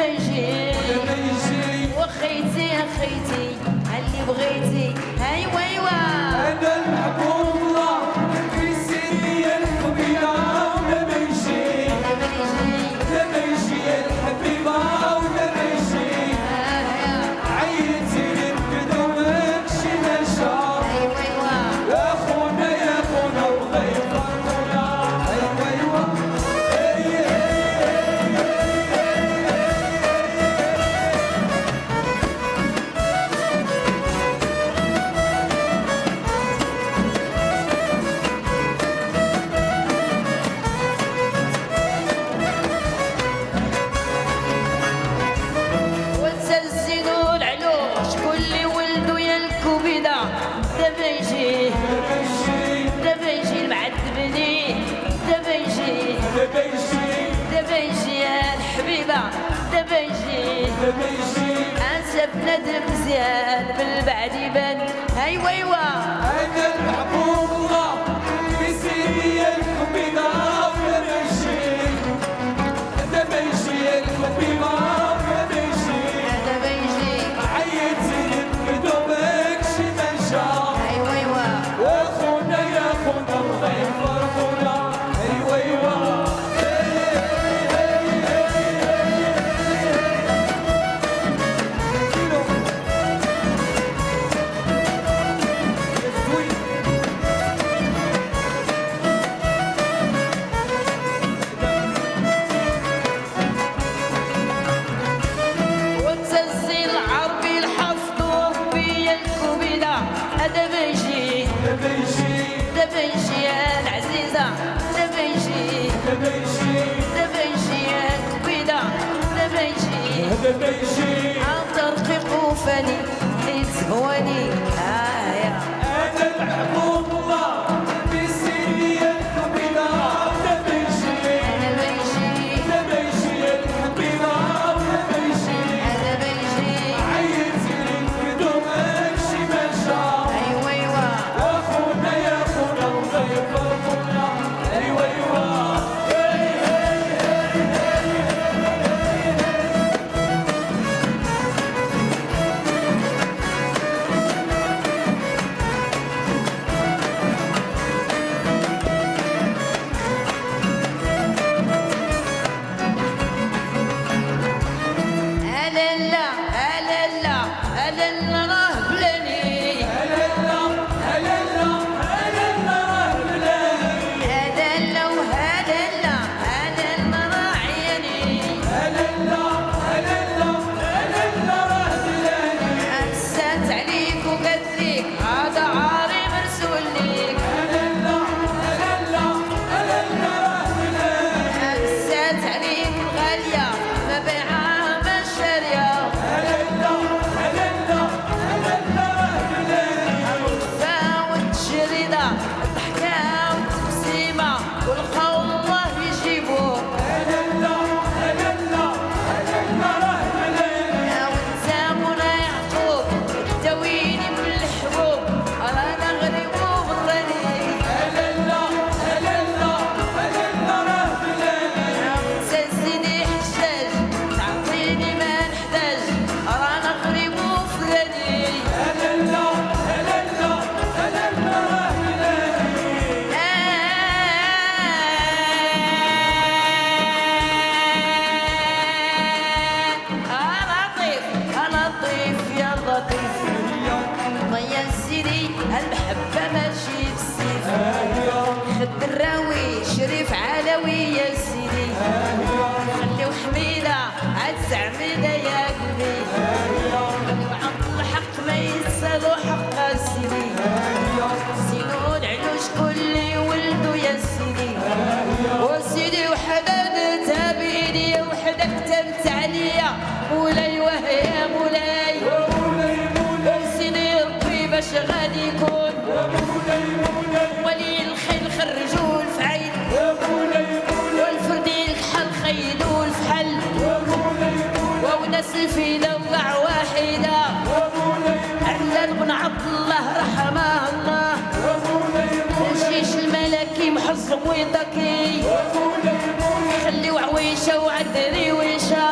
بنجي وخيتي يا خيتي اللي بغيتي ايوا ايوا انا المحبوب الله في سيدي الحبيبه ولما يجي لما يجي الحبيبه ولما يجي عيتي لي بقدومك شي نشا يا خونا يا خونا الله يفرحونا ايوا ايوا وتسلسلوا العلوش كل ولدو يا الكوبيده دابا يجي دابا يجي المعذبني دابا يجي دابا يجي دابا يجي يا الحبيبه دابا يجي دابا يجي انسى بنادم مزيان بالبعد يبان ايوا ايوا انا المحبوب الله في سيدي الحبيبه ولما يجي دابا يجي الحبيبه ولما يجي دابا يجي عيتي بقدومك شي نشا ايوا ايوا يا خونا يا خونا الله يفرحونا ايوا ايوا وتسلسل عربي الحفظ وربي يا الكوبيده دابا يجي دابا يجي دابا يجي يا العزيزه دابا يجي دابا يجي دابا يجي يا الكوبيده دابا يجي دابا يجي عطر رقيق وفاني نيت هواني يا انا المحبوب الله في سيدي الحبيبه دابا يجي دابا يجي دابا يجي الحبيبه ولما يجي دابا يجي عيتي لي بقدومك شي مشى ايوا ايوا يا خونا يا خونا الله يفرحونا ايوا ايوا هلا لا هلا لا هلا لا راه بلاني هلا لا هلا لا هلا لا راه بلاني هلا لا وهلا لا هلا لا راه عياني هلا لا هلا لا هلا لا راه بلاني أنسات عليك وقالت ليك هذا عاري مرسول ليك هلا لا هلا لا هلا لا راه بلاني أنسات عليك الغالية ما بيعها ما شارية هلا لا هلا لا هلا لا راه بلاني الوفا والتجريدة الضحكة والتبسيمة والقول الله يجيبوه هلا لا هلا لا هلا لا راه بلاني وانت مولا يعقوب داويني بالحبوب رانا غريب وطني هلا لا هلا لا هلا لا راه بلاني تنسيني حجاج تعطيني ما نحتاج رانا غريب وفلاني هلا لا هلا لا هلا لا راه بلاني لطيف يا لطيف ضيا سيدي المحبة ماشي بالسيف خد الراوي شريف علوي يا سيدي خليو حميدة عاد سعميدة يا قلبي وعبد الحق ما يتسالو حق سيدي سينو العلوش كل ولدو يا سيدي وسيدي وحداد تابيني وحدك تبت عليا مولاي وهي مولاي وسيدي ربي باش غادي يكون ولي الخيل خرجوا الفعيل والفردي الكحل خيلوا الفحل وناس الفيلة وقع واحدة علان بن عبد الله رحمه الله الجيش الملكي محصن ويضكي خليو عويشة وعدري ويشة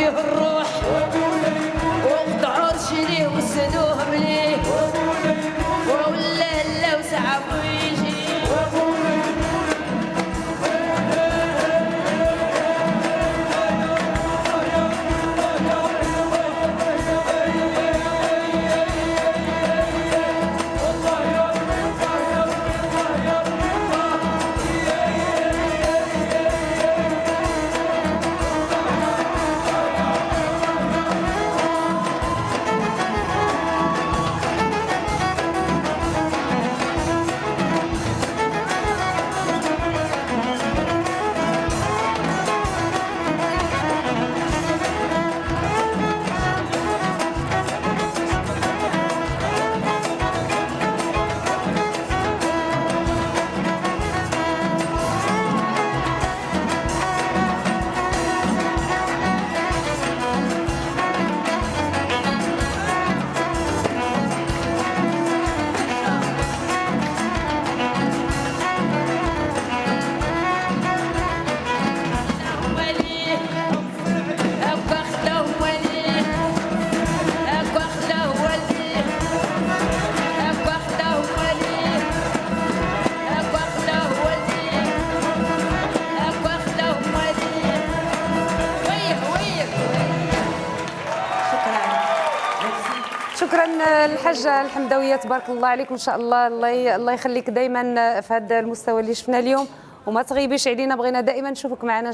فيه الروح وقطعوا رجليه وسدوه مليه ولا لا وصعب يجي شكرا الحاجه الحمداويه، تبارك الله عليك ان شاء الله. الله يخليك دائما في هذا المستوى اللي شفنا اليوم، وما تغيبيش علينا، بغينا دائما نشوفك معنا.